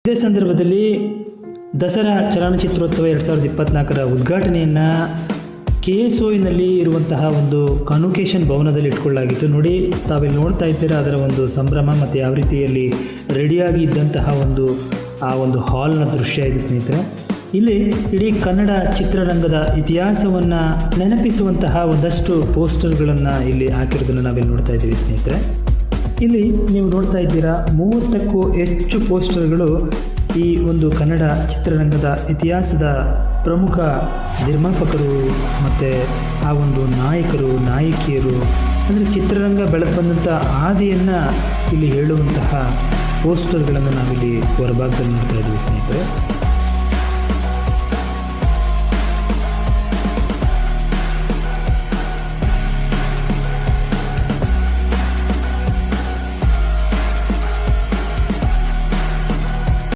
ಇದೇ ಸಂದರ್ಭದಲ್ಲಿ ದಸರಾ ಚಲನಚಿತ್ರೋತ್ಸವ 2024ರ ಉದ್ಘಾಟನೆಯನ್ನು KSOನಲ್ಲಿ ಇರುವಂತಹ ಒಂದು ಕಾನ್ವೊಕೇಶನ್ ಭವನದಲ್ಲಿ ಇಟ್ಕೊಳ್ಳಲಾಗಿತ್ತು. ನೋಡಿ, ತಾವಿಲ್ಲಿ ನೋಡ್ತಾ ಇದ್ದೀರಾ ಅದರ ಒಂದು ಸಂಭ್ರಮ ಮತ್ತು ಯಾವ ರೀತಿಯಲ್ಲಿ ರೆಡಿಯಾಗಿ ಇದ್ದಂತಹ ಆ ಒಂದು ಹಾಲ್ನ ದೃಶ್ಯ ಇದೆ ಸ್ನೇಹಿತರೆ. ಇಲ್ಲಿ ಇಡೀ ಕನ್ನಡ ಚಿತ್ರರಂಗದ ಇತಿಹಾಸವನ್ನು ನೆನಪಿಸುವಂತಹ ಒಂದಷ್ಟು ಪೋಸ್ಟರ್ಗಳನ್ನು ಇಲ್ಲಿ ಹಾಕಿರೋದನ್ನು ನಾವಿಲ್ಲಿ ನೋಡ್ತಾ ಇದ್ದೀವಿ ಸ್ನೇಹಿತರೆ. ಇಲ್ಲಿ ನೀವು ನೋಡ್ತಾ ಇದ್ದೀರಾ 30ಕ್ಕೂ ಹೆಚ್ಚು ಪೋಸ್ಟರ್ಗಳು ಈ ಒಂದು ಕನ್ನಡ ಚಿತ್ರರಂಗದ ಇತಿಹಾಸದ ಪ್ರಮುಖ ನಿರ್ಮಾಪಕರು ಮತ್ತು ಆ ಒಂದು ನಾಯಕರು, ನಾಯಕಿಯರು, ಅಂದರೆ ಚಿತ್ರರಂಗ ಬೆಳೆದು ಬಂದಂಥ ಹಾದಿಯನ್ನು ಇಲ್ಲಿ ಹೇಳುವಂತಹ ಪೋಸ್ಟರ್ಗಳನ್ನು ನಾವಿಲ್ಲಿ ಹೊರಭಾಗದಲ್ಲಿ ನೋಡ್ತಾ ಇದ್ದೀವಿ ಸ್ನೇಹಿತರೆ.